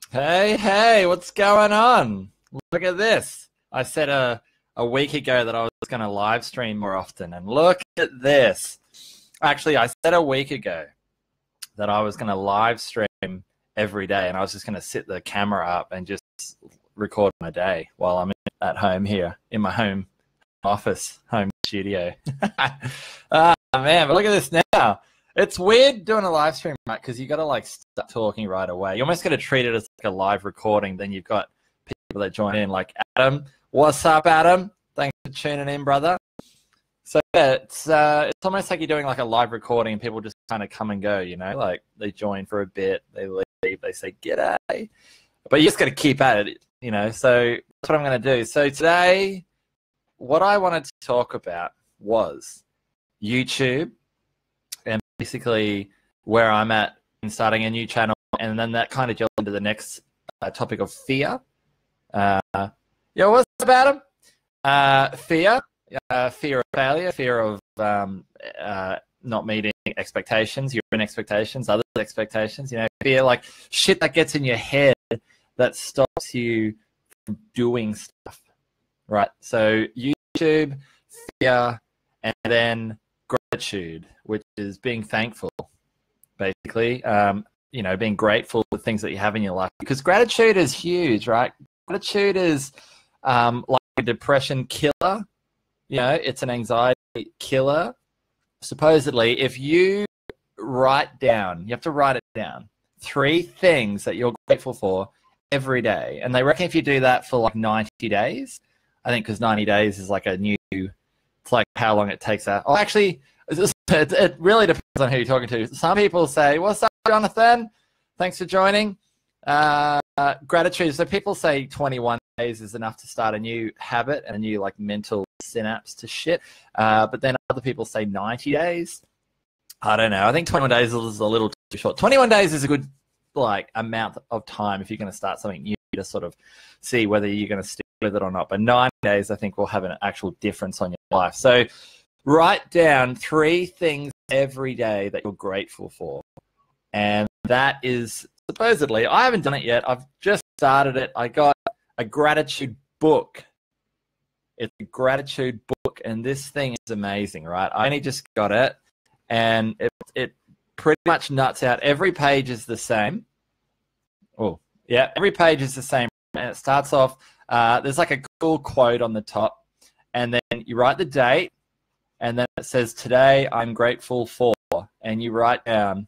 Hey, what's going on? Look at this. I said a week ago that I was going to live stream more often, and look at this. Actually, I said a week ago that I was going to live stream every day, and I was just going to sit the camera up and just record my day while I'm at home here in my home office, home studio. Oh, man, but look at this now. It's weird doing a live stream, right? Because you got to like start talking right away. You almost got to treat it as like a live recording. Then you've got people that join in, like Adam. What's up, Adam? Thanks for tuning in, brother. So yeah, it's almost like you're doing like a live recording, and people just kind of come and go. You know, like they join for a bit, they leave, they say g'day, but you just got to keep at it. You know, so that's what I'm going to do. So today, what I wanted to talk about was YouTube. And basically where I'm at in starting a new channel, and then that kind of jumps into the next topic of fear. What's up, Adam? Fear of failure, fear of not meeting expectations, your own expectations, others' expectations. You know, fear like shit that gets in your head that stops you from doing stuff, right? So YouTube, fear, and then gratitude, which is being thankful, basically. You know, being grateful for things that you have in your life, because gratitude is huge, right? Gratitude is like a depression killer. You know, it's an anxiety killer. Supposedly, if you write down, you have to write it down, 3 things that you're grateful for every day, and they reckon if you do that for like 90 days, I think, because 90 days is like a new, it's like how long it takes that. Oh, actually, it really depends on who you're talking to. Some people say, what's up, Jonathan? Thanks for joining. Gratitude. So people say 21 days is enough to start a new habit and a new like mental synapse to shit. But then other people say 90 days. I don't know. I think 21 days is a little too short. 21 days is a good like amount of time if you're going to start something new to sort of see whether you're going to stick with it or not. But 9 days, I think, will have an actual difference on your life. So write down 3 things every day that you're grateful for. And that is supposedly, I haven't done it yet. I've just started it. I got a gratitude book. It's a gratitude book, and this thing is amazing, right? I only just got it, and it pretty much nuts out. Every page is the same. Oh, yeah, every page is the same. And it starts off, there's like a cool quote on the top, and then you write the date, and then it says, today I'm grateful for, and you write down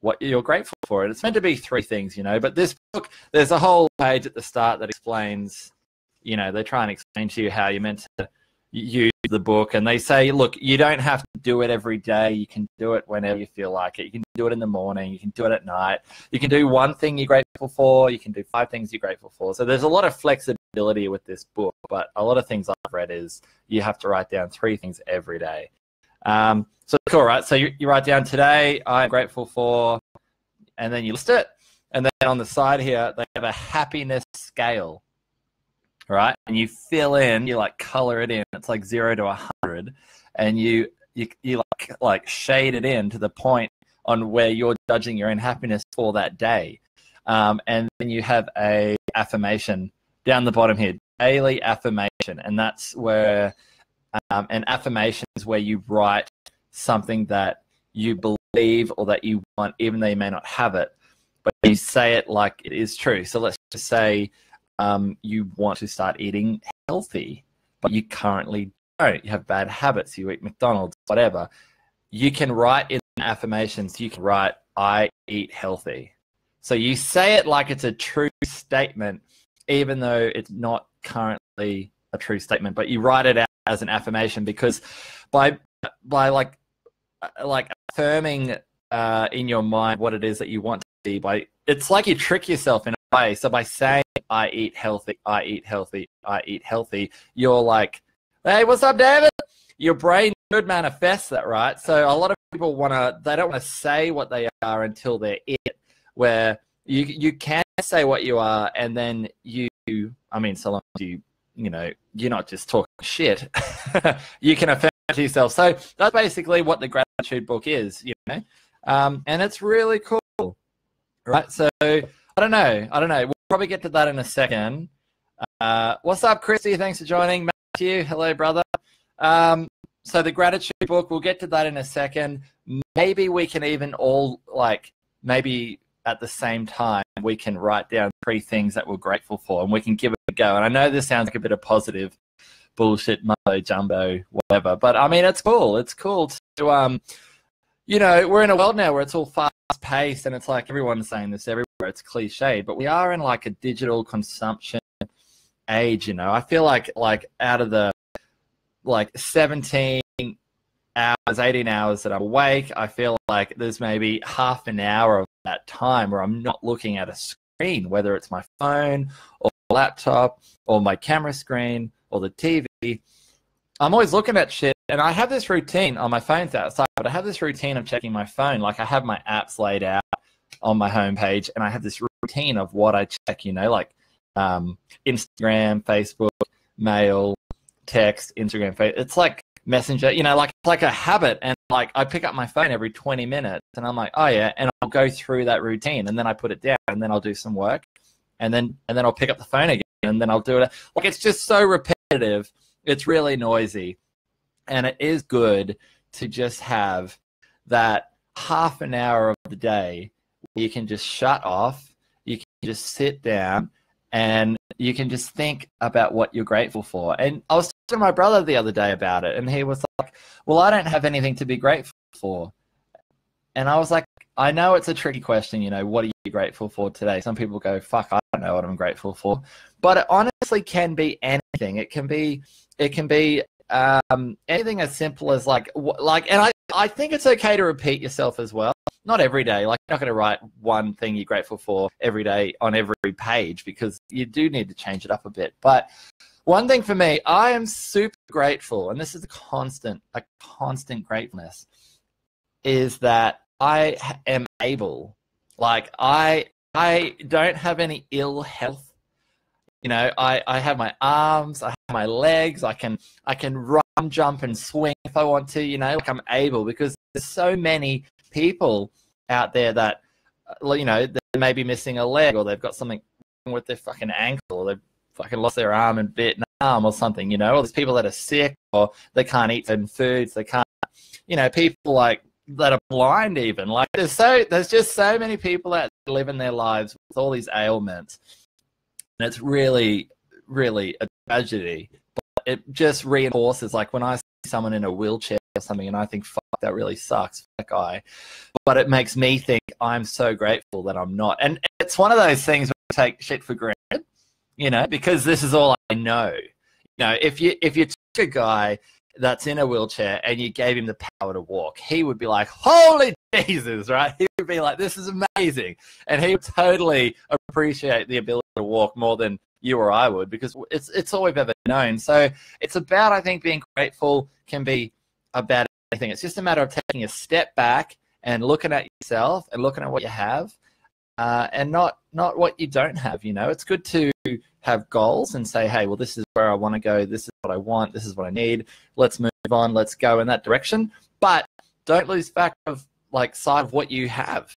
what you're grateful for. And it's meant to be 3 things, you know, but this book, there's a whole page at the start that explains, you know, they try and explain to you how you're meant to use the book, and they say, look, you don't have to do it every day. You can do it whenever you feel like it. You can do it in the morning. You can do it at night. You can do 1 thing you're grateful for. You can do 5 things you're grateful for. So there's a lot of flexibility with this book, but a lot of things I've read is you have to write down 3 things every day. So cool, right? So you write down, today I'm grateful for, and then you list it. And then on the side here, they have a happiness scale, right? And you fill in, you like color it in. It's like 0 to 100, and you like shade it in to the point on where you're judging your own happiness for that day. And then you have a affirmation down the bottom here, daily affirmation, and that's where an affirmation is where you write something that you believe or that you want, even though you may not have it, but you say it like it is true. So let's just say you want to start eating healthy, but you currently don't. You have bad habits. You eat McDonald's, whatever. You can write in affirmations. You can write, I eat healthy. So you say it like it's a true statement, even though it's not currently a true statement, but you write it out as an affirmation, because by like affirming in your mind what it is that you want to be, it's like you trick yourself in a way. So by saying I eat healthy, I eat healthy, I eat healthy, you're like, hey, what's up, David? Your brain should manifest that, right? So a lot of people they don't want to say what they are until they're it, where you can say what you are, and then so long as you know, you're not just talking shit, you can affirm to yourself. So that's basically what the gratitude book is, you know, and it's really cool, right? So I don't know. We'll probably get to that in a second. What's up, Christy? Thanks for joining. Matthew, hello, brother. So the gratitude book, we'll get to that in a second. Maybe we can even all, like, maybe at the same time, we can write down 3 things that we're grateful for, and we can give it a go. And I know this sounds like a bit of positive bullshit, mumbo jumbo, whatever, but I mean, it's cool. It's cool to, you know, we're in a world now where it's all fast paced, and it's like everyone's saying this everywhere. It's cliche, but we are in like a digital consumption age. You know, I feel like out of the 17 hours, 18 hours that I'm awake, I feel like there's maybe half an hour of that time where I'm not looking at a screen, whether it's my phone or laptop or my camera screen or the TV. I'm always looking at shit, and I have this routine on my phone's outside, but I have this routine of checking my phone. Like, I have my apps laid out on my homepage, and I have this routine of what I check, you know, like Instagram, Facebook, mail, text, Instagram, Facebook. It's like Messenger, you know, like it's like a habit. And like I pick up my phone every 20 minutes and I'm like, oh yeah, and I'll go through that routine, and then I put it down, and then I'll do some work, and then I'll pick up the phone again, and then I'll do it. Like, it's just so repetitive. It's really noisy. And it is good to just have that half an hour of the day where you can just shut off, you can just sit down, and you can just think about what you're grateful for. And I was talking to my brother the other day about it, and he was like, well, I don't have anything to be grateful for. And I was like, I know it's a tricky question, you know, what are you grateful for today? Some people go, fuck, I don't know what I'm grateful for. But it honestly can be anything. It can be anything as simple as and I think it's okay to repeat yourself as well. Not every day. Like, you're not going to write one thing you're grateful for every day on every page, because you do need to change it up a bit. But one thing for me, I am super grateful, and this is a constant gratefulness, is that I am able, like, I don't have any ill health. You know, I have my arms, I have my legs, I can run, jump, and swing if I want to, you know, like I'm able, because there's so many people out there that, you know, they may be missing a leg, or they've got something wrong with their fucking ankle, or they've fucking lost their arm in Vietnam or something, you know, or there's people that are sick, or they can't eat certain foods, they can't, you know, people like that are blind even. Like, there's just so many people that live in their lives with all these ailments. And it's really, really a tragedy. But it just reinforces, like, when I see someone in a wheelchair or something, and I think, fuck, that really sucks for that guy. But it makes me think, I'm so grateful that I'm not. And it's one of those things where I take shit for granted, you know, because this is all I know. You know, if you took a guy that's in a wheelchair and you gave him the power to walk, he would be like, holy Jesus, right? He would be like, this is amazing. And he would totally appreciate the ability to walk more than you or I would, because it's all we've ever known. So it's about, I think, being grateful can be about anything. It's just a matter of taking a step back and looking at yourself and looking at what you have, and not what you don't have. You know, it's good to have goals and say, hey, well, this is where I want to go. This is what I want. This is what I need. Let's move on. Let's go in that direction. But don't lose sight of what you have.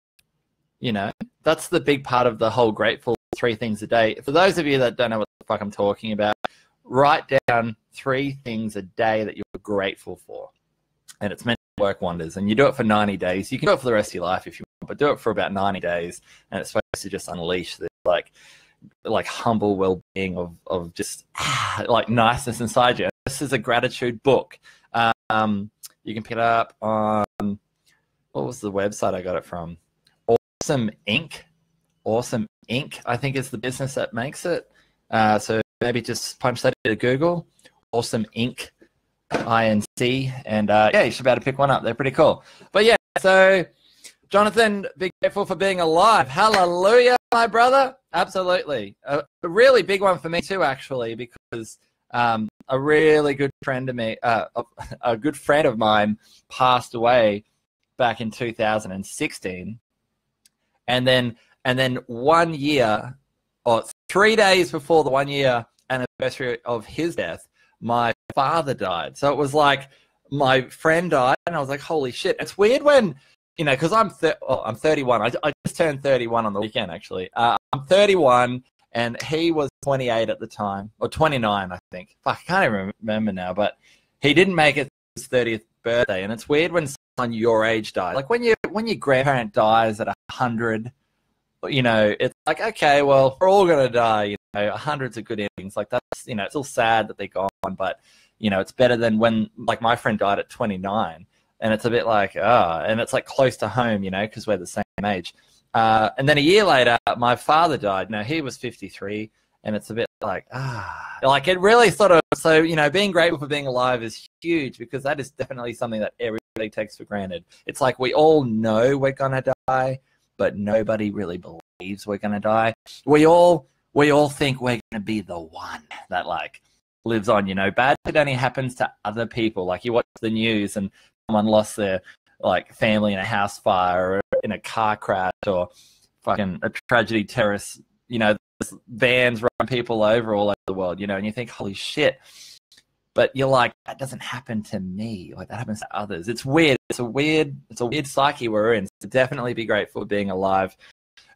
You know, that's the big part of the whole grateful 3 things a day. For those of you that don't know what the fuck I'm talking about, write down 3 things a day that you're grateful for. And it's meant to work wonders. And you do it for 90 days. You can do it for the rest of your life if you want, but do it for about 90 days. And it's supposed to just unleash this like humble well-being of just like niceness inside you. This is a gratitude book. You can pick it up on, what was the website I got it from? Awesome Inc. Awesome Inc. I think is the business that makes it. So maybe just punch that into Google. Awesome Inc. INC, and yeah, you should be able to pick one up. They're pretty cool. But yeah, so Jonathan, be grateful for being alive. Hallelujah, my brother. Absolutely. A really big one for me too, actually, because a really good friend of me, a good friend of mine passed away back in 2016. And then 1 year, or 3 days before the 1 year anniversary of his death, my father died. So it was like my friend died, and I was like, holy shit. It's weird when you know, because I'm 31. I just turned 31 on the weekend, actually. I'm 31, and he was 28 at the time, or 29, I think. Fuck, I can't even remember now, but he didn't make it to his 30th birthday, and it's weird when someone your age dies. Like when your grandparent dies at 100, you know, it's like, okay, well, we're all gonna die. You know, 100's a good innings. Like that's, you know, it's still sad that they're gone, but you know, it's better than when, like, my friend died at 29, and it's a bit like, and it's like close to home, you know, because we're the same age. And then a year later, my father died. Now he was 53, and it's a bit like, like it really sort of, so, you know, being grateful for being alive is huge, because that is definitely something that everybody takes for granted. It's like we all know we're gonna die, but nobody really believes we're gonna die. We all think we're gonna be the one that, like, lives on, you know. Bad shit only happens to other people. Like, you watch the news and someone lost their, like, family in a house fire or in a car crash, or fucking a tragedy, terrorist, you know, vans run people over all over the world, you know, and you think, holy shit. But you're like, that doesn't happen to me. Like, that happens to others. It's weird. It's a weird psyche we're in. So definitely be grateful for being alive.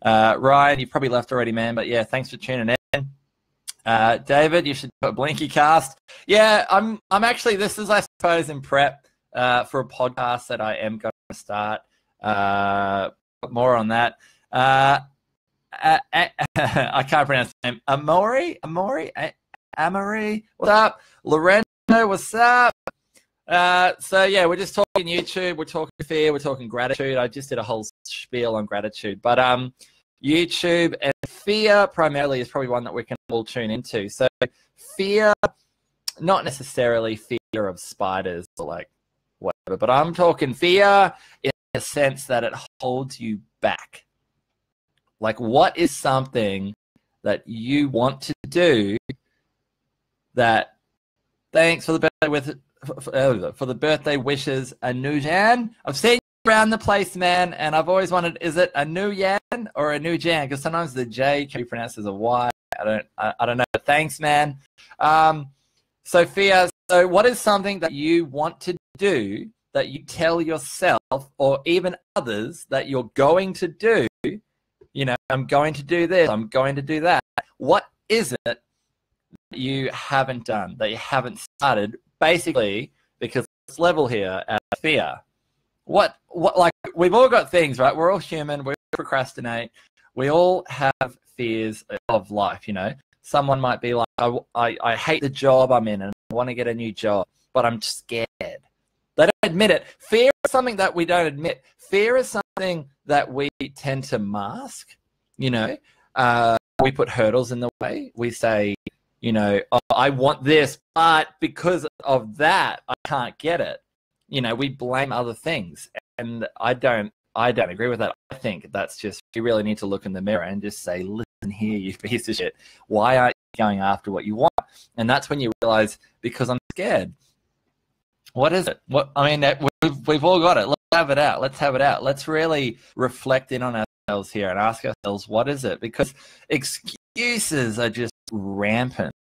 Ryan, you probably left already, man, but yeah, thanks for tuning in. David, you should put Blinky Cast. Yeah, I'm actually, this is, I suppose, in prep for a podcast that I am going to start. More on that. I can't pronounce the name. Amory, what's up? Lorenzo, what's up? So yeah, we're just talking YouTube, we're talking fear, we're talking gratitude. I just did a whole spiel on gratitude, but YouTube and fear primarily is probably one that we can all tune into. So fear, not necessarily fear of spiders or like whatever, but I'm talking fear in the sense that it holds you back. Like, what is something that you want to do that, thanks for the birthday wishes, Anujan. I've seen you around the place, man, and I've always wondered, is it a new Yan or a new Jan? Because sometimes the J can be pronounced as a Y. I don't know. But thanks, man. Sophia, so what is something that you want to do that you tell yourself or even others that you're going to do? You know, I'm going to do this, I'm going to do that. What is it that you haven't done, that you haven't started? Basically, because it's level here at fear. What, like, we've all got things, right? We're all human, we all procrastinate, we all have fears of life, you know. Someone might be like, I hate the job I'm in and I want to get a new job, but I'm scared. They don't admit it. Fear is something that we don't admit. Fear is something that we tend to mask, you know. We put hurdles in the way. We say, you know, oh, I want this, but because of that, I can't get it. You know, we blame other things. And I don't agree with that. I think that's just, you really need to look in the mirror and just say, listen here, you piece of shit. Why aren't you going after what you want? And that's when you realize, because I'm scared. What is it? What, I mean, we've all got it. Let's have it out. Let's have it out. Let's really reflect in on ourselves here and ask ourselves, what is it? Because excuses are just rampant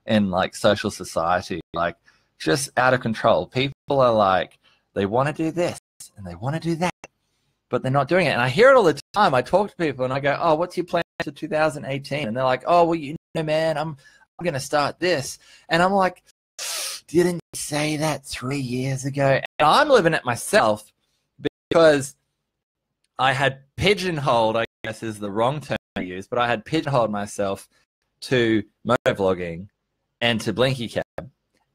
in, like, social society, like, just out of control. People are like, they want to do this and they want to do that, but they're not doing it. And I hear it all the time. I talk to people and I go, oh, what's your plan for 2018? And they're like, oh, well, you know, man, I'm going to start this. And I'm like, didn't you say that 3 years ago? And I'm living it myself because I had pigeonholed, I guess is the wrong term I use, but I had pigeonholed myself to motovlogging and to blinkycab,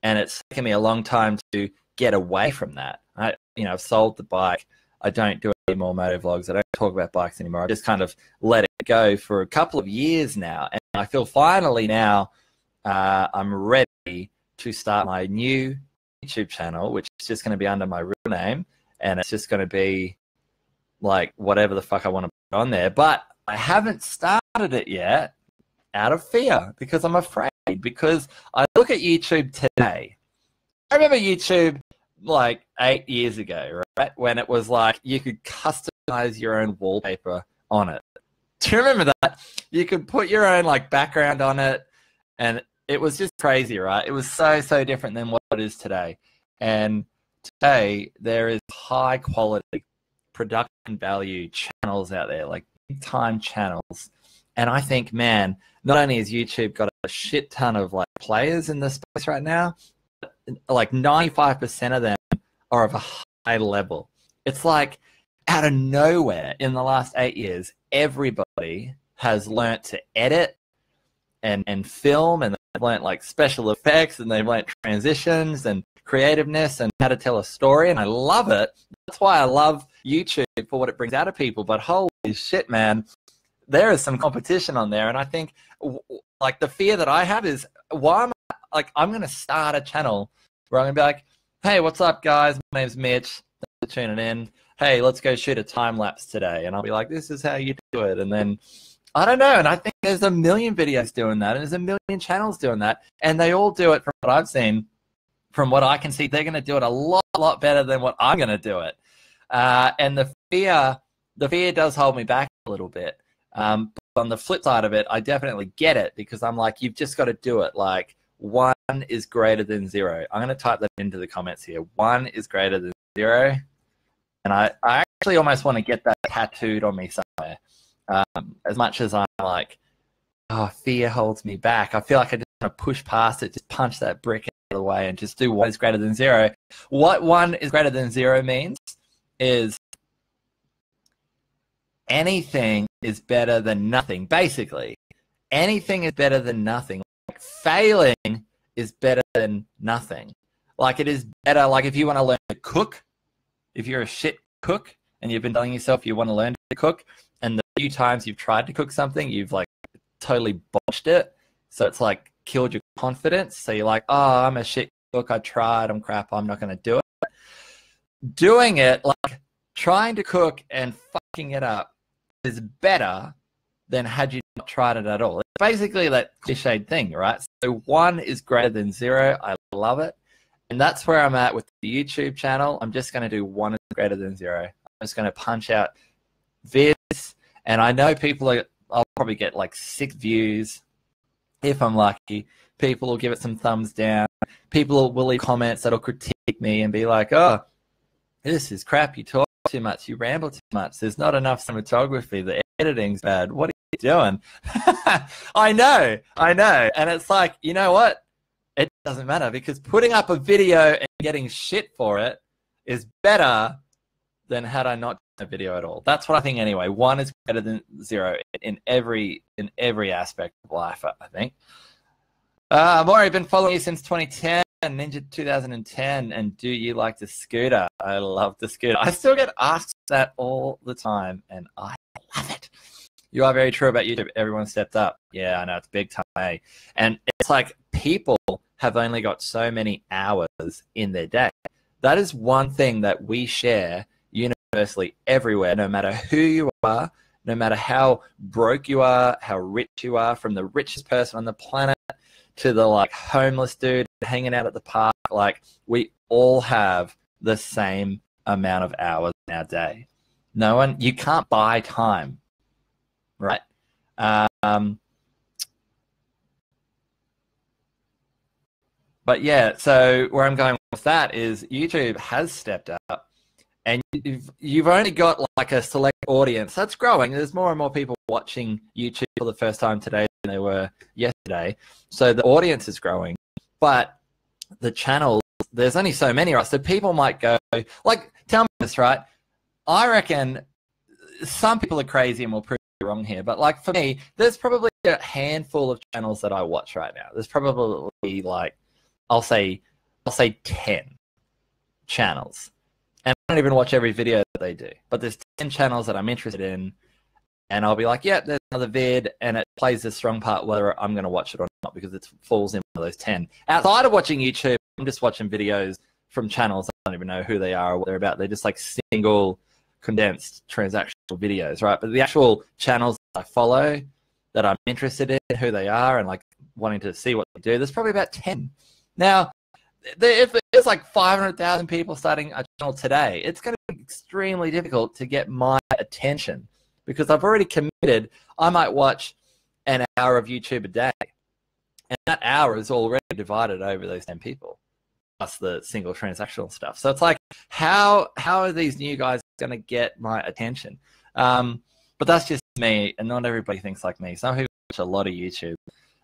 and it's taken me a long time to get away from that. I've sold the bike. I don't do any more motovlogs. I don't talk about bikes anymore. I just kind of let it go for a couple of years now, and I feel finally now I'm ready to start my new YouTube channel, which is just going to be under my real name, and it's just going to be like whatever the fuck I want to put on there. But I haven't started it yet out of fear, because I'm afraid, because I look at YouTube today. I remember YouTube like 8 years ago, right? When it was like you could customize your own wallpaper on it. Do you remember that? You could put your own like background on it, and it was just crazy, right? It was so different than what it is today. And today there is high quality production value channels out there, like big time channels. And I think, man, not only has YouTube got a shit ton of like players in this space right now, like 95% of them are of a high level. It's like out of nowhere in the last 8 years, everybody has learnt to edit and film, and they've learnt like special effects, and they've learnt transitions and creativeness and how to tell a story, and I love it. That's why I love YouTube for what it brings out of people. But holy shit, man, there is some competition on there, and I think like the fear that I have is, why am I, like, I'm going to start a channel where I'm going to be like, hey, what's up, guys? My name's Mitch. Thanks for tuning in. Hey, let's go shoot a time lapse today. And I'll be like, this is how you do it. And then, I don't know. And I think there's a million videos doing that. And there's a million channels doing that. And they all do it, from what I've seen, from what I can see, they're going to do it a lot better than what I'm going to do it. And the fear does hold me back a little bit. But on the flip side of it, I definitely get it, because I'm like, you've just got to do it. Like, 1 is greater than 0. I'm going to type that into the comments here. 1 is greater than 0. And I actually almost want to get that tattooed on me somewhere. As much as I'm like, oh, fear holds me back, I feel like I just want to push past it, just punch that brick out of the way and just do 1 is greater than 0. What 1 is greater than 0 means is anything is better than nothing, basically. Anything is better than nothing. Like, failing is better than nothing. Like, it is better, like if you want to learn to cook, if you're a shit cook and you've been telling yourself you want to learn to cook, and the few times you've tried to cook something, you've like totally botched it. So it's like killed your confidence. So you're like, oh, I'm a shit cook. I tried. I'm crap. I'm not going to do it. Doing it, like trying to cook and fucking it up, is better than had you not tried it at all. It's basically that cliched thing, right? So 1 is greater than 0. I love it. And that's where I'm at with the YouTube channel. I'm just going to do 1 is greater than 0. I'm just going to punch out vids. And I know I'll probably get like 6 views if I'm lucky. People will give it some thumbs down. People will leave comments that'll critique me and be like, oh, this is crap. You talk too much. You ramble too much. There's not enough cinematography. The editing's bad. What are you doing? I know. And it's like, you know what? It doesn't matter, because putting up a video and getting shit for it is better than had I not done a video at all. That's what I think anyway. 1 is better than 0 in every aspect of life, I think. Maury, I've been following you since 2010, Ninja 2010, and do you like the scooter? I love the scooter. I still get asked that all the time, and I love it. You are very true about YouTube. Everyone stepped up. Yeah, I know, it's big time, eh? And it's like, people have only got so many hours in their day. That is one thing that we share universally everywhere, no matter who you are, no matter how broke you are, how rich you are, from the richest person on the planet to the like homeless dude hanging out at the park. Like, we all have the same amount of hours in our day. You can't buy time, right? But yeah, so where I'm going with that is YouTube has stepped up, and you've only got like a select audience. That's growing. There's more and more people watching YouTube for the first time today than they were yesterday. So the audience is growing, but the channels, there's only so many, right? So people might go, like, tell me this, right? I reckon some people are crazy and will prove me wrong here, but like for me, there's probably a handful of channels that I watch right now. There's probably like, I'll say 10 channels. And I don't even watch every video that they do. But there's 10 channels that I'm interested in. And I'll be like, yeah, there's another vid. And it plays a strong part whether I'm going to watch it or not, because it falls in one of those 10. Outside of watching YouTube, I'm just watching videos from channels. I don't even know who they are or what they're about. They're just like single, condensed, transactional videos, right? But the actual channels I follow that I'm interested in, who they are, and like wanting to see what they do, there's probably about 10. Now, if there's like 500,000 people starting a channel today, it's going to be extremely difficult to get my attention, because I've already committed. I might watch an hour of YouTube a day, and that hour is already divided over those 10 people, plus the single transactional stuff. So it's like, how are these new guys going to get my attention. But that's just me, and not everybody thinks like me. Some people watch a lot of YouTube.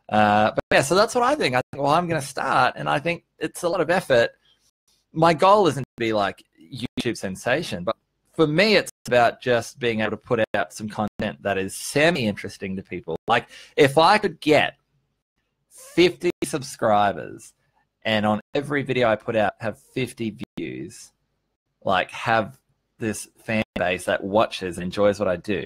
But yeah, so that's what I think. I think, well, I'm going to start, and I think it's a lot of effort. My goal isn't to be like YouTube sensation, but for me, it's about just being able to put out some content that is semi-interesting to people. Like, if I could get 50 subscribers and on every video I put out have 50 views, like have this fan base that watches and enjoys what I do,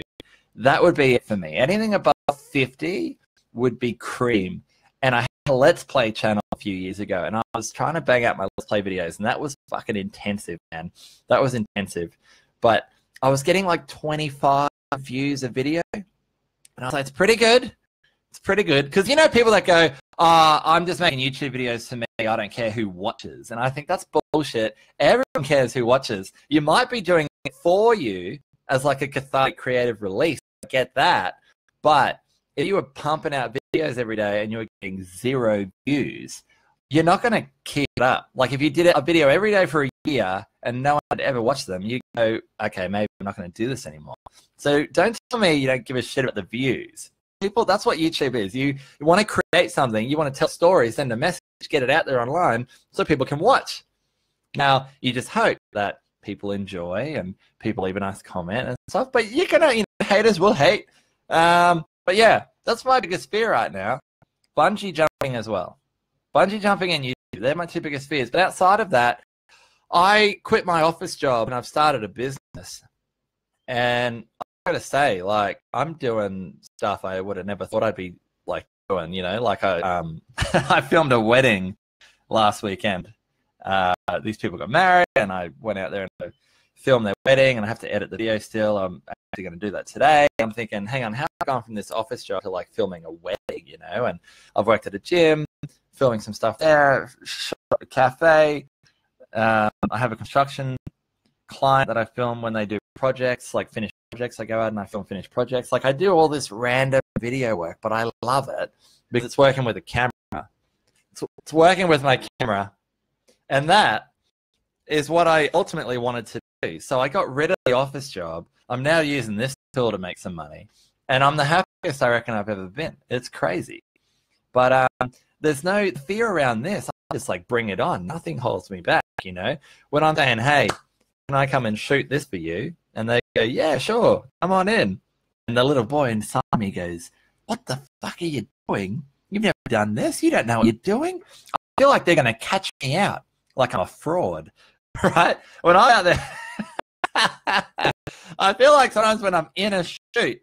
that would be it for me. Anything above 50 would be cream. And I had a Let's Play channel a few years ago, and I was trying to bang out my Let's Play videos, and that was fucking intensive, man. That was intensive. But I was getting like 25 views a video, and I was like, it's pretty good. It's pretty good. Because, you know, people that go, I'm just making YouTube videos for me, I don't care who watches. And I think that's bullshit. Everyone cares who watches. You might be doing it for you as like a cathartic creative release. I get that. But if you were pumping out videos every day and you were getting 0 views, you're not going to keep it up. Like, if you did a video every day for a year and no one had ever watched them, you go, okay, maybe I'm not going to do this anymore. So don't tell me you don't give a shit about the views. People, that's what YouTube is. You want to create something, you want to tell stories, send a message, get it out there online so people can watch. Now, you just hope that people enjoy and people leave a nice comment and stuff, but you can, you know, haters will hate. But yeah, that's my biggest fear right now. Bungee jumping as well. Bungee jumping and YouTube, they're my 2 biggest fears. But outside of that, I quit my office job and I've started a business. And I gotta say, like, I'm doing stuff I would have never thought I'd be like doing, you know, like I filmed a wedding last weekend. These people got married and I went out there and filmed their wedding, and I have to edit the video still. I'm actually going to do that today. I'm thinking, hang on, how have I gone from this office job to like filming a wedding, you know? And I've worked at a gym, filming some stuff there, shot at a cafe. I have a construction client that I film when they do projects, like finished projects. I go out and I film finished projects. Like, I do all this random video work, but I love it because it's working with a camera. It's working with my camera. And that is what I ultimately wanted to do. So I got rid of the office job. I'm now using this tool to make some money. And I'm the happiest I reckon I've ever been. It's crazy. But there's no fear around this. I just like bring it on. Nothing holds me back, you know. When I'm saying, hey, can I come and shoot this for you? And they go, yeah, sure, come on in. And the little boy inside me goes, what the fuck are you doing? You've never done this. You don't know what you're doing. I feel like they're going to catch me out like I'm a fraud, right? When I'm out there, I feel like sometimes when I'm in a shoot,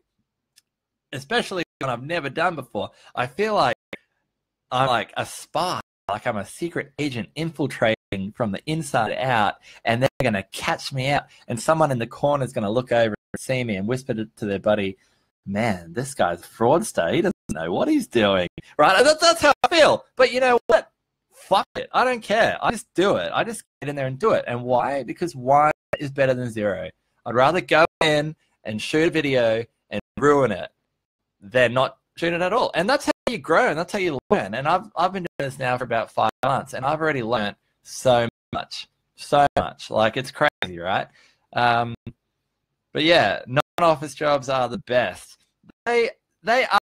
especially when I've never done before, I feel like I'm like a spy, like I'm a secret agent infiltrating from the inside out, and they're going to catch me out, and someone in the corner is going to look over and see me and whisper to their buddy, man, this guy's a fraudster. He doesn't know what he's doing, right? That's how I feel. But you know what? Fuck it. I don't care. I just do it. I just get in there and do it. And why? Because 1 is better than 0. I'd rather go in and shoot a video and ruin it than not shoot it at all. And that's how you grow, and that's how you learn. And I've been doing this now for about 5 months, and I've already learned so much. So much. Like, it's crazy, right? But yeah, non-office jobs are the best. They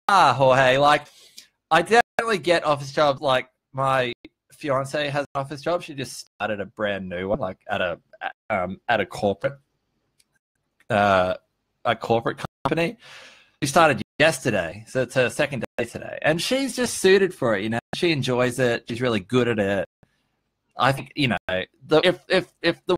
are, Jorge. Like, I definitely get office jobs. Like, my fiance has an office job. She just started a brand new one, like at a corporate company. She started yesterday, so it's her second day today, and she's just suited for it. You know, she enjoys it. She's really good at it. I think, you know, if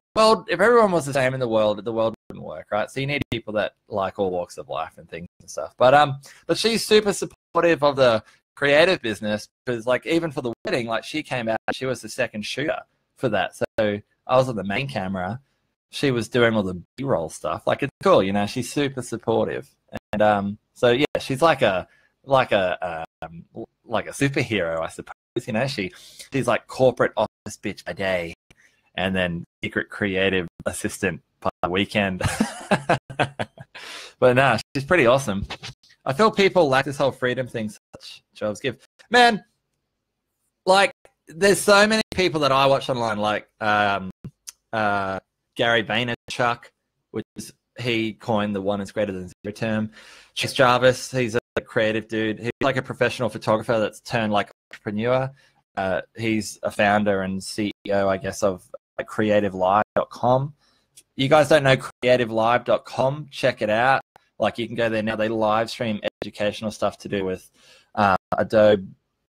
everyone was the same in the world wouldn't work, right? So you need people that like all walks of life and things and stuff. But she's super supportive of the creative business, because like even for the wedding, like she came out, she was the second shooter for that. So I was on the main camera, she was doing all the B-roll stuff. Like, it's cool, you know. She's super supportive, and so yeah, she's like a superhero, I suppose. You know, she's like corporate office bitch by day, and then secret creative assistant by the weekend. But nah, she's pretty awesome. I feel people lack this whole freedom thing such jobs give. Man, like, there's so many people that I watch online, like Gary Vaynerchuk, which is he coined the 1 is greater than 0 term. Chase Jarvis, he's a creative dude. He's like a professional photographer that's turned like entrepreneur. He's a founder and CEO, I guess, of creativelive.com. You guys don't know creativelive.com? Check it out. Like, you can go there now. They live stream educational stuff to do with Adobe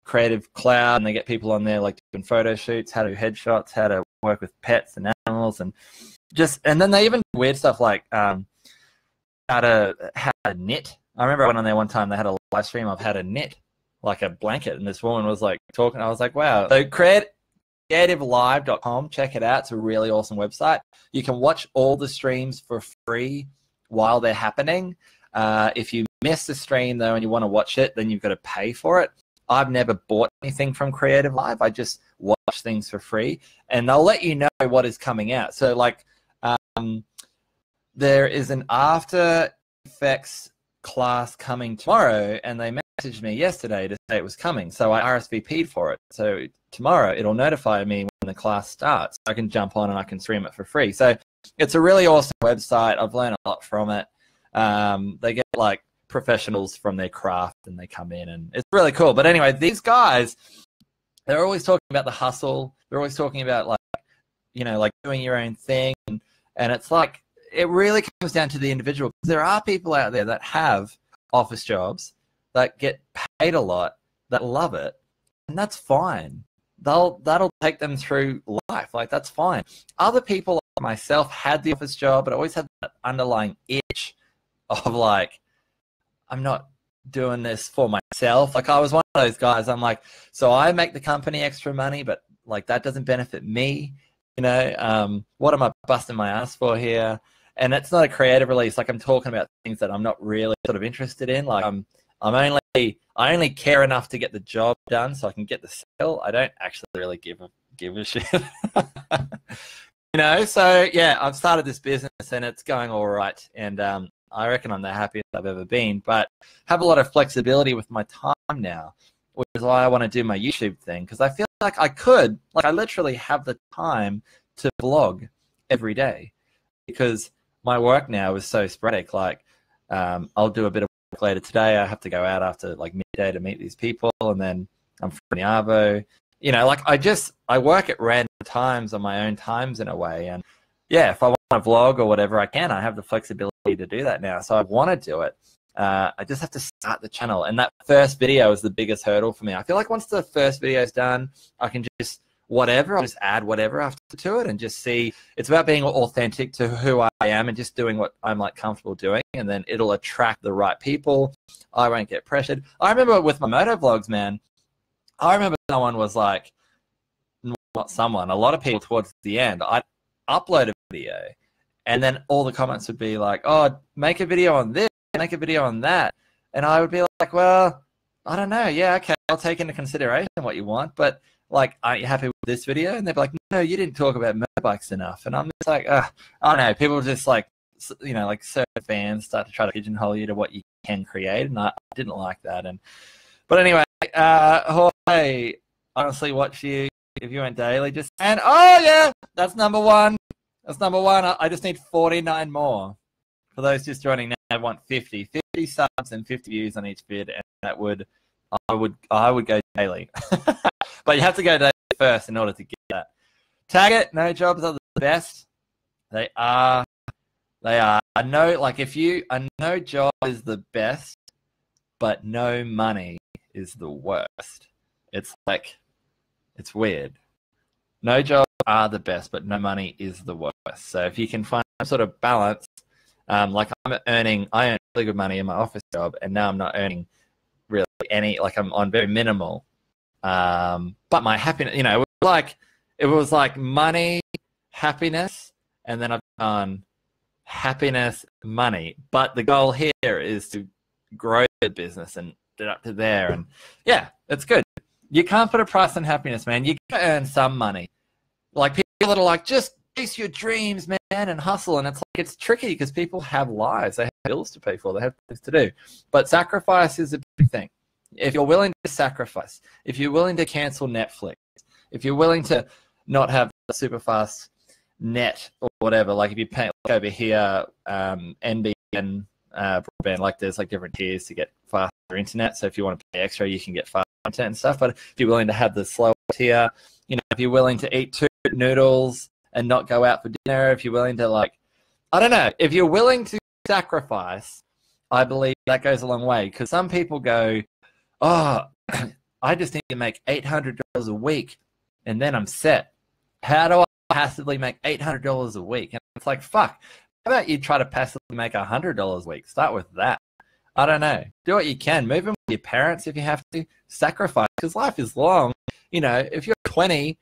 Creative Cloud, and they get people on there like doing photo shoots, how to do headshots, how to work with pets and animals, and then they even do weird stuff like how to knit. I remember I went on there one time. They had a live stream of how to knit like a blanket, and this woman was like talking. I was like, wow. So creativelive.com, check it out. It's a really awesome website. You can watch all the streams for free while they're happening. If you miss the stream though and you want to watch it, then you've got to pay for it. I've never bought anything from Creative Live. I just watch things for free, and they'll let you know what is coming out. So like there is an After Effects class coming tomorrow, and they messaged me yesterday to say it was coming. So I RSVP'd for it. So tomorrow it'll notify me when the class starts. I can jump on and I can stream it for free. So it's a really awesome website. I've learned a lot from it. They get like professionals from their craft and they come in, and it's really cool. But anyway, these guys, they're always talking about the hustle. They're always talking about like, you know, like doing your own thing. And it's like, it really comes down to the individual. There are people out there that have office jobs that get paid a lot, that love it, and that's fine. That'll take them through life. Like, that's fine. Other people like myself had the office job, but always had that underlying itch of like, I'm not doing this for myself. Like, I was one of those guys. I'm like, so I make the company extra money, but like that doesn't benefit me. You know, what am I busting my ass for here? And it's not a creative release. Like, I'm talking about things that I'm not really sort of interested in. Like, I only care enough to get the job done so I can get the sale. I don't actually really give a shit. You know, so yeah, I've started this business and it's going all right. And I reckon I'm the happiest I've ever been, but have a lot of flexibility with my time now, which is why I want to do my YouTube thing, because I feel like I literally have the time to vlog every day, because my work now is so sporadic. Like, I'll do a bit of work later today. I have to go out after like midday to meet these people, and then I'm from the Arvo. You know, like I work at random times on my own times in a way, and yeah, if I want to vlog or whatever, I can. I have the flexibility to do that now, so I want to do it. I just have to start the channel, and that first video is the biggest hurdle for me. I feel like once the first video is done, I can just I'll just add whatever after to it and just see. It's about being authentic to who I am and just doing what I'm like comfortable doing, and then it'll attract the right people. I won't get pressured. I remember with my moto vlogs, man, I remember someone was like, not someone, a lot of people towards the end, I'd upload a video and then all the comments would be like, oh, make a video on this, make a video on that. And I would be like, well, I don't know. Yeah, okay, I'll take into consideration what you want, but like, aren't you happy with this video? And they'd be like, no, you didn't talk about motorbikes enough. And I'm just like, I don't know. People just like, you know, like certain fans start to try to pigeonhole you to what you can create. And I didn't like that. But anyway, Jorge, honestly, watch you if you went daily. And oh yeah, that's number one. That's number one. I just need 49 more. For those just joining now, I want 50 subs and 50 views on each vid, and that would, I would go daily. But you have to go daily first in order to get that. Tag it. No jobs are the best. They are. I know, like, a no job is the best, but no money is the worst. It's like, it's weird. No jobs are the best, but no money is the worst. So if you can find some sort of balance, like I earn really good money in my office job, and now I'm not earning really any, like I'm on very minimal. But my happiness, you know, it was like money, happiness, and then I've done happiness, money. But the goal here is to grow the business and get up to there. And yeah, it's good. You can't put a price on happiness, man. You can earn some money. Like, people that are like, just chase your dreams, man, and hustle. And it's like, it's tricky because people have lives. They have bills to pay for. They have things to do. But sacrifice is a big thing. If you're willing to sacrifice, if you're willing to cancel Netflix, if you're willing to not have a super fast net or whatever, like if you pay like over here, NBN broadband, like there's like different tiers to get faster internet. So if you want to pay extra, you can get faster internet and stuff. But if you're willing to have the slower tier, you know, if you're willing to eat 2 noodles and not go out for dinner, if you're willing to, like, I don't know, if you're willing to sacrifice, I believe that goes a long way. Because some people go, oh, I just need to make $800 a week and then I'm set. How do I passively make $800 a week? And it's like, fuck, how about you try to passively make $100 a week? Start with that. I don't know. Do what you can. Move in with your parents if you have to. Sacrifice, because life is long. You know, if you're 20,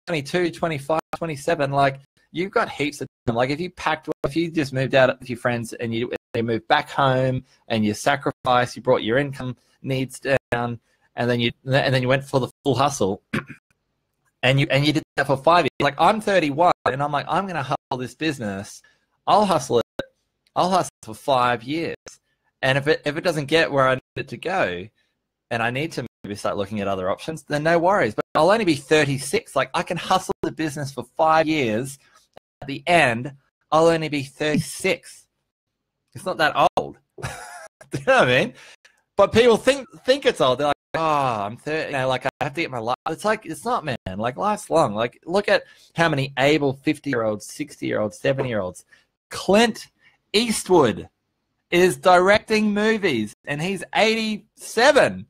22, 25, 27, like, you've got heaps of time. Like, if you just moved out with your friends and they moved back home and you sacrificed, you brought your income needs down, and then you went for the full hustle, and you did that for 5 years. Like, I'm 31, and I'm like, I'm going to hustle this business. I'll hustle it. I'll hustle for 5 years. And if it doesn't get where I need it to go, and I need to maybe start looking at other options, then no worries. But I'll only be 36. Like, I can hustle the business for 5 years. At the end, I'll only be 36. It's not that old. Do you know what I mean? But people think it's old. They're like, oh, I'm 30. You know, like, I have to get my life. It's like, it's not, man. Like, life's long. Like, look at how many able 50-year-olds, 60-year-olds, 70-year-olds. Clint Eastwood is directing movies, and he's 87.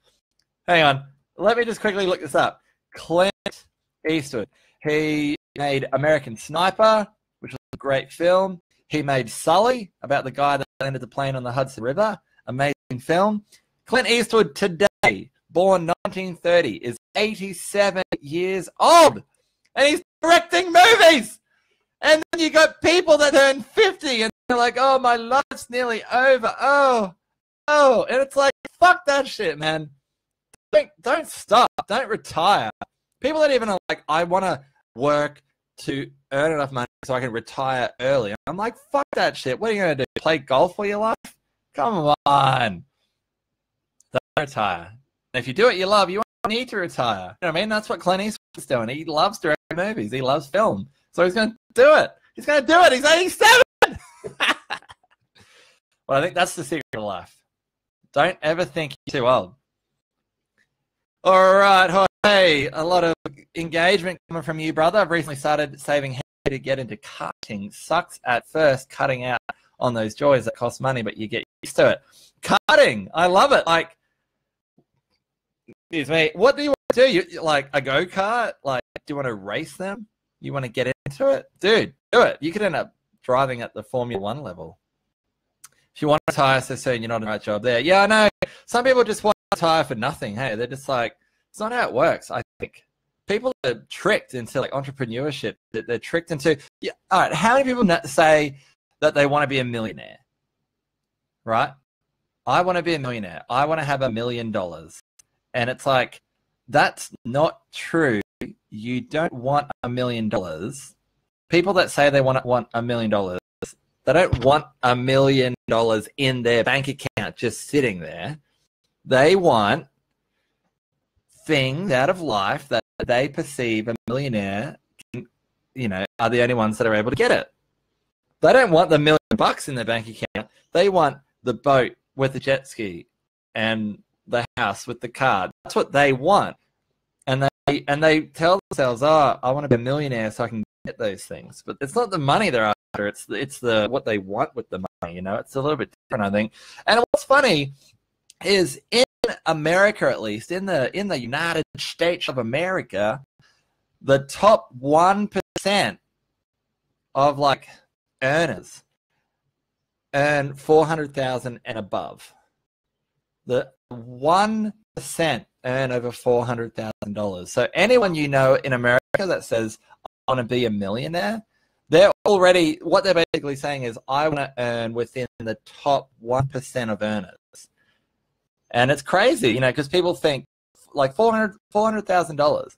Hang on. Let me just quickly look this up. Clint Eastwood. He made American Sniper, which was a great film. He made Sully, about the guy that landed the plane on the Hudson River. Amazing film. Clint Eastwood today, born 1930, is 87 years old, and he's directing movies. And then you got people that turn 50, and they're like, oh, my life's nearly over. Oh. And it's like, fuck that shit, man. Don't stop. Don't retire. People that even are like, I want to work to earn enough money so I can retire early. I'm like, fuck that shit. What are you going to do? Play golf for your life? Come on. Don't retire. If you do what you love, you won't need to retire. You know what I mean? That's what Clint Eastwood's doing. He loves directing movies. He loves film. So he's going to do it. He's going to do it. He's 87. Well, I think that's the secret of life. Don't ever think you're too old. All right. Hey, a lot of engagement coming from you, brother. I've recently started saving heavy to get into cutting. Sucks at first cutting out on those joys that cost money, but you get used to it. Cutting. I love it. Like, excuse me. What do you want to do? You like a go-kart? Like, do you want to race them? You want to get into it? Dude, do it. You could end up driving at the Formula 1 level. If you want to retire so soon, you're not in the right job there. Yeah, I know. Some people just want to retire for nothing. Hey, they're just like, it's not how it works, I think. People are tricked into like entrepreneurship. They're tricked into, yeah. All right, how many people say that they want to be a millionaire? Right? I want to be a millionaire. I want to have $1 million. And it's like, that's not true. You don't want $1 million. People that say they want $1 million, they don't want $1 million in their bank account just sitting there. They want things out of life that they perceive a millionaire, you know, are the only ones that are able to get it. They don't want the $1 million in their bank account. They want the boat with the jet ski and the house with the car. That's what they want. And they tell themselves, oh, I want to be a millionaire so I can get those things. But it's not the money they're after. It's the what they want with the money. You know, it's a little bit different, I think. And what's funny is in America, at least in the United States of America, the top 1% of like earners earn $400,000 and above. The 1% earn over $400,000. So anyone you know in America that says I want to be a millionaire, they're already, what they're basically saying is I want to earn within the top 1% of earners. And it's crazy, you know, because people think like $400,000.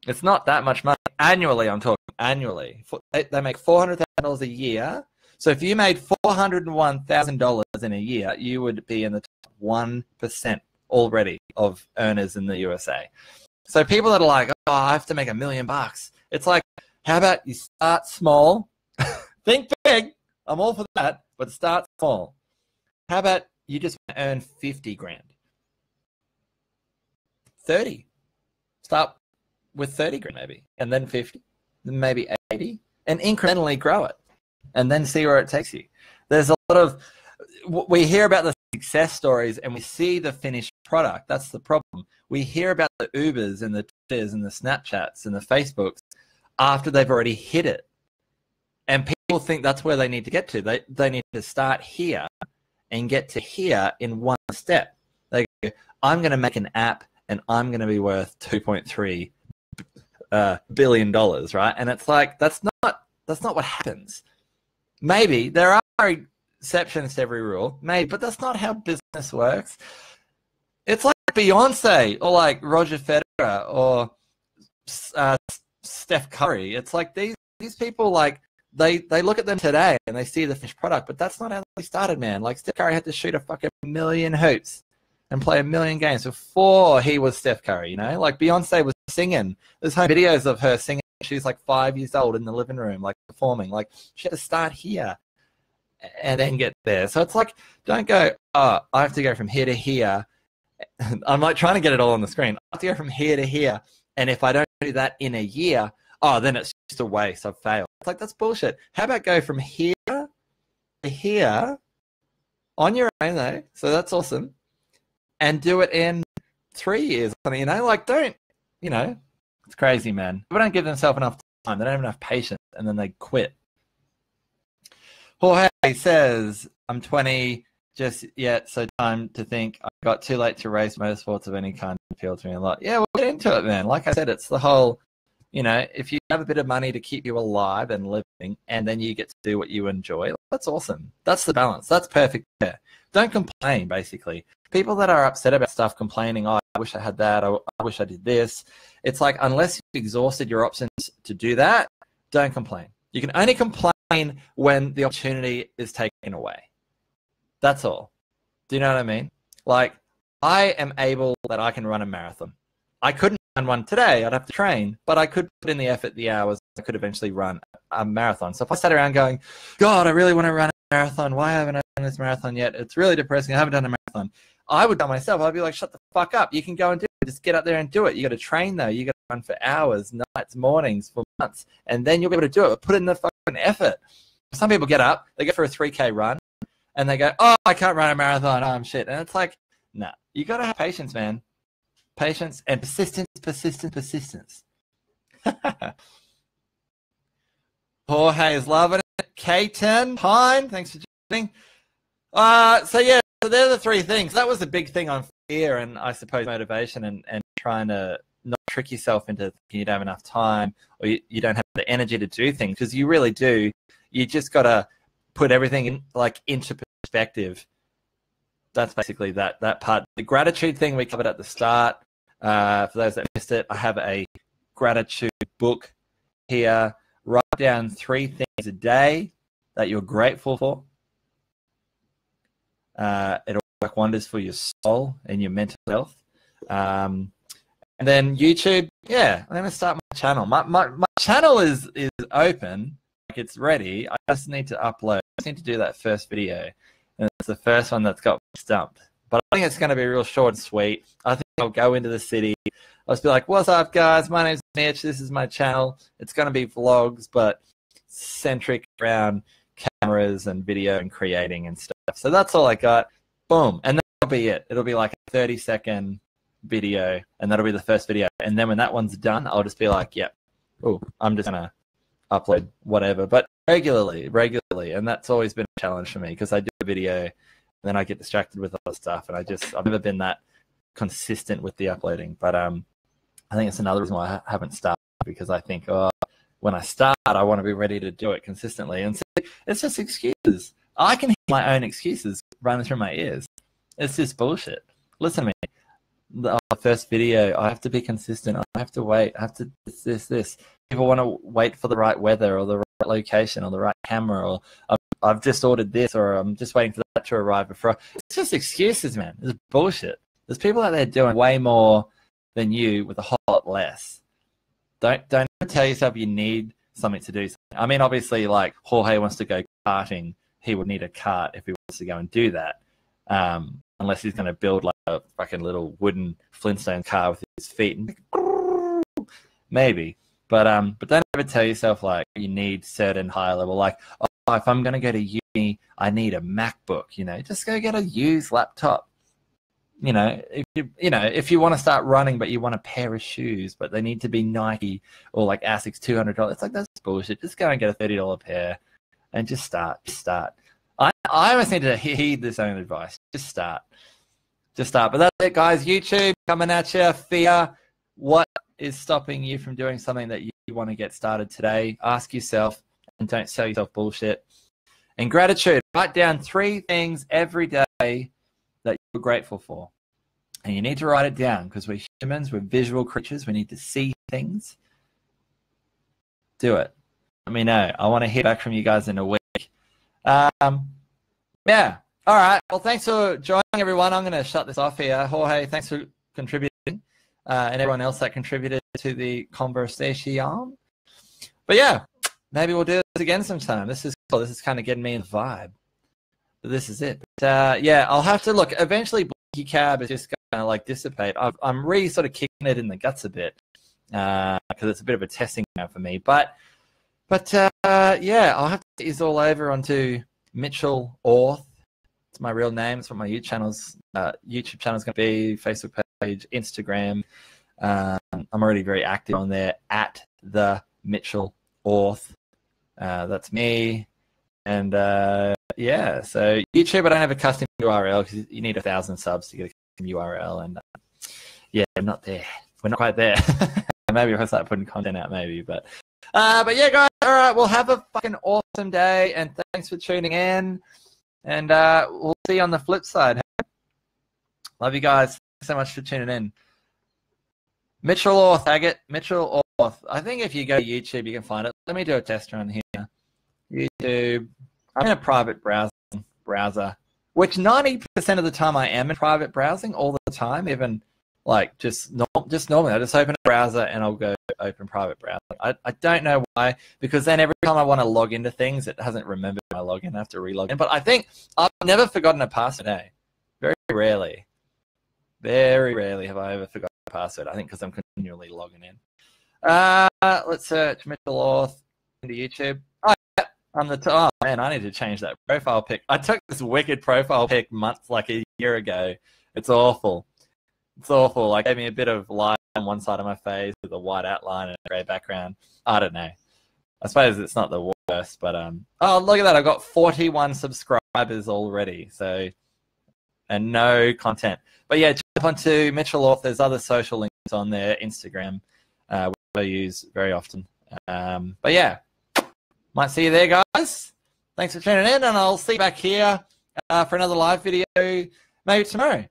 It's not that much money. Annually, I'm talking annually. They make $400,000 a year. So if you made $401,000 in a year, you would be in the top 1% already of earners in the USA. So people that are like, oh, I have to make $1 million. It's like, how about you start small Think big. I'm all for that, but start small. How about you just earn 50 grand? 30. Start with 30 grand maybe, and then 50, then maybe 80, and incrementally grow it, and then see where it takes you. There's a lot of, we hear about the success stories and we see the finished product. That's the problem. We hear about the Ubers and the Twitters and the Snapchats and the Facebooks after they've already hit it. And people think that's where they need to get to. They need to start here and get to here in one step. They go, I'm going to make an app and I'm going to be worth $2.3 billion, right? And it's like, that's not what happens. Maybe there are exceptions to every rule, maybe, but that's not how business works. It's like Beyonce or like Roger Federer or Steph Curry. It's like these people, like they look at them today and they see the finished product, but that's not how they started, man. Like Steph Curry had to shoot a fucking million hoops and play a million games before he was Steph Curry, you know? Like Beyonce was singing. There's home videos of her singing. She's like 5 years old in the living room, like performing. Like she had to start here and then get there. So it's like, don't go, oh, I have to go from here to here. I'm like trying to get it all on the screen. I have to go from here to here. And if I don't do that in a year, oh, then it's just a waste. I've failed. It's like, that's bullshit. How about go from here to here on your own, though? So that's awesome. And do it in 3 years. You know, like don't, you know, it's crazy, man. People don't give themselves enough time. They don't have enough patience, and then they quit. Jorge says, I'm 20 just yet, so time to think. I got too late to race motorsports of any kind appeal to me a lot. Yeah, we'll get into it, man. Like I said, it's the whole, you know, if you have a bit of money to keep you alive and living, and then you get to do what you enjoy, that's awesome. That's the balance. That's perfect. Yeah. Don't complain, basically. People that are upset about stuff, complaining, oh, I wish I had that, I wish I did this. It's like, unless you've exhausted your options to do that, don't complain. You can only complain when the opportunity is taken away. That's all. Do you know what I mean? Like, I am able that I can run a marathon. I couldn't run one today. I'd have to train, but I could put in the effort, the hours. I could eventually run a marathon. So if I sat around going, God, I really want to run a marathon. Why haven't I done this marathon yet? It's really depressing. I haven't done a marathon. I would tell myself, I'd be like, shut the fuck up. You can go and do it. Just get up there and do it. You got to train, though. You got to run for hours, nights, mornings, for months, and then you'll be able to do it. But put in the fucking effort. Some people get up, they go for a 3K run, and they go, oh, I can't run a marathon. Oh, I'm shit. And it's like, nah, you got to have patience, man. Patience and persistence, persistence. Jorge is loving it. K10, Pine, thanks for joining. So yeah, so they're the three things. That was a big thing on fear and I suppose motivation and trying to not trick yourself into thinking you don't have enough time or you don't have the energy to do things, because you really do. You just got to put everything in, like, into perspective. That's basically that part. The gratitude thing we covered at the start. For those that missed it, I have a gratitude book here. Write down 3 things a day that you're grateful for. It'll work wonders for your soul and your mental health. And then YouTube, yeah, I'm going to start my channel. My channel is open, like it's ready. I just need to upload. I just need to do that first video. And it's the first one that's got me stumped. But I think it's going to be real short and sweet. I think I'll go into the city. I'll just be like, what's up, guys? My name's Mitch. This is my channel. It's going to be vlogs, but centric around cameras and video and creating and stuff. So that's all I got. Boom. And that'll be it. It'll be like a 30-second video, and that'll be the first video. And then when that one's done, I'll just be like, yep, oh, I'm just going to upload whatever. But regularly. And that's always been a challenge for me, because I do a video, and then I get distracted with other stuff, and I've never been that consistent with the uploading. But I think it's another reason why I haven't started, because I think, oh, when I start, I want to be ready to do it consistently. And so it's just excuses. I can hear my own excuses running through my ears. It's just bullshit. Listen to me. The first video, I have to be consistent. I have to wait. I have to this. People want to wait for the right weather or the right location or the right camera, or I've just ordered this, or I'm just waiting for that to arrive before. It's just excuses, man. It's bullshit. There's people out there doing way more than you with a whole lot less. Don't tell yourself you need something to do something. I mean, obviously, like Jorge wants to go karting, he would need a cart if he wants to go and do that. Unless he's going to build like a fucking little wooden Flintstone car with his feet, and maybe. But don't ever tell yourself like you need certain higher level. Like, oh, if I'm going to go to uni, I need a MacBook. You know, just go get a used laptop. You know, if you want to start running, but you want a pair of shoes, but they need to be Nike or like Asics $200. It's like, that's bullshit. Just go and get a $30 pair, and just start. I always need to heed this own advice. Just start. But that's it, guys. YouTube coming at you. Fear. What is stopping you from doing something that you want to get started today? Ask yourself, and don't sell yourself bullshit. And gratitude. Write down 3 things every day that you're grateful for. And you need to write it down because we're humans. We're visual creatures. We need to see things. Do it. Let me know. I want to hear back from you guys in a week. Yeah. All right. Well, thanks for joining, everyone. I'm going to shut this off here. Jorge, thanks for contributing, and everyone else that contributed to the conversation. But yeah, maybe we'll do this again sometime. This is cool. This is kind of getting me in the vibe. But this is it. But, yeah, I'll have to look. Eventually, blinkycab is just going to like dissipate. I'm really sort of kicking it in the guts a bit because it's a bit of a testing ground for me. But yeah, I'll have to get this all over onto Mitchell Orth. It's my real name. It's what my YouTube channel's going to be, Facebook page, Instagram. I'm already very active on there, at the Mitchell Orth. That's me. And yeah, so YouTube, I don't have a custom URL because you need 1,000 subs to get a custom URL. And yeah, we're not there. We're not quite there. Maybe if I start putting content out, maybe. But yeah, guys, all right, well, have a fucking awesome day, and thanks for tuning in. And we'll see you on the flip side. Love you guys. Thanks so much for tuning in. Mitchell Orth, Agate. Mitchell Orth. I think if you go to YouTube, you can find it. Let me do a test run here. YouTube. I'm in a private browser, which 90% of the time I am in private browsing all the time, even like just normally. I just open a browser and I'll go open private browser. I don't know why, because then every time I want to log into things, it hasn't remembered my login. I have to re-log in. But I think I've never forgotten a password. Hey, very rarely have I ever forgotten a password. I think because I'm continually logging in. Let's search Mitchell Orth into YouTube. Oh, yeah, oh man, I need to change that profile pic. I took this wicked profile pic like a year ago. It's awful. It's awful. Like, gave me a bit of light on one side of my face with a white outline and a grey background. I don't know. I suppose it's not the worst, but oh, look at that! I've got 41 subscribers already. So, and no content. But yeah, jump onto Mitchell Orth. There's other social links on there, Instagram, which I use very often. But yeah, might see you there, guys. Thanks for tuning in, and I'll see you back here for another live video maybe tomorrow.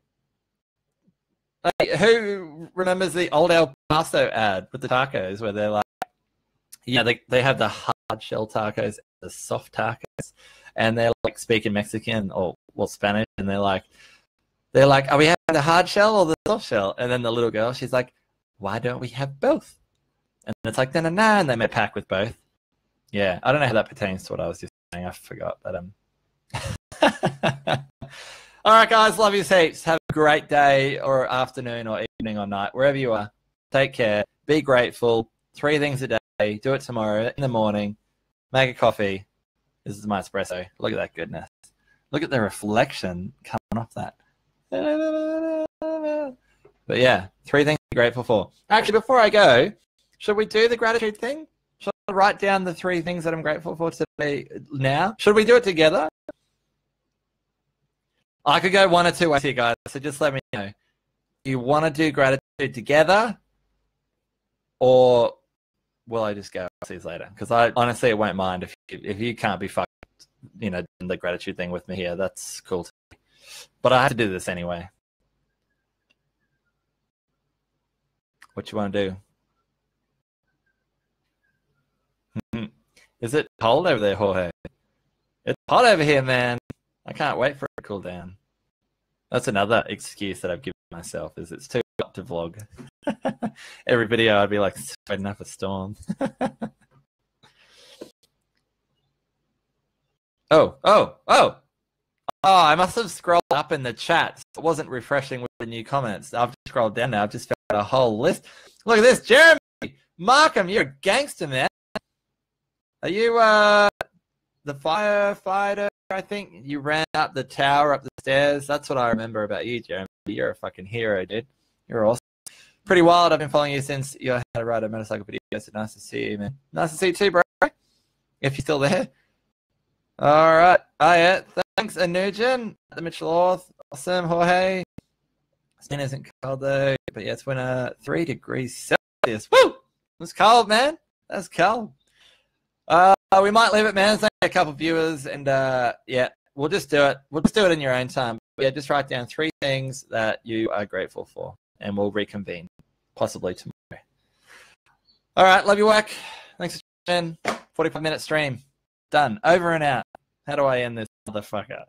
Who remembers the old El Paso ad with the tacos where they're like, yeah, they have the hard shell tacos, the soft tacos, and they're like speaking Mexican or Spanish, and they're like, are we having the hard shell or the soft shell? And then the little girl, she's like, why don't we have both? And it's like, no, and they may pack with both. Yeah, I don't know how that pertains to what I was just saying. I forgot, but all right, guys, love you heaps. Have a great day or afternoon or evening or night, wherever you are. Take care. Be grateful. 3 things a day. Do it tomorrow in the morning. Make a coffee. This is my espresso. Look at that goodness. Look at the reflection coming off that. But yeah, 3 things to be grateful for. Actually, before I go, should we do the gratitude thing? Should I write down the 3 things that I'm grateful for today now? Should we do it together? I could go one or two ways here, guys, so just let me know. Do you want to do gratitude together, or will I just go? I'll see you later, because I honestly won't mind if you can't be fucked, doing the gratitude thing with me here. That's cool too. But I have to do this anyway. What you want to do? Is it cold over there, Jorge? It's hot over here, man. I can't wait for it to cool down. That's another excuse that I've given myself, is it's too hot to vlog. Every video I'd be like sweating up a storm. Oh, I must have scrolled up in the chat. It wasn't refreshing with the new comments. I've just scrolled down now. I've just found a whole list. Look at this. Jeremy Markham, you're a gangster, man. Are you the firefighter? I think you ran up the tower, up the stairs. That's what I remember about you, Jeremy. You're a fucking hero, dude. You're awesome. Pretty wild. I've been following you since you had to ride a motorcycle video. So nice to see you, man. Nice to see you too, bro. If you're still there. All right. Oh, yeah. Thanks, Anujan. The Mitchell Orth. Awesome, Jorge. Skin isn't cold, though. But yeah, it's winter 3 degrees Celsius. Woo! It's cold, man. That's cold. We might leave it, man. There's only a couple of viewers. And, yeah, we'll just do it. We'll just do it in your own time. But yeah, just write down 3 things that you are grateful for. And we'll reconvene, possibly tomorrow. All right. Love your work. Thanks for tuning in. 45-minute stream. Done. Over and out. How do I end this motherfucker?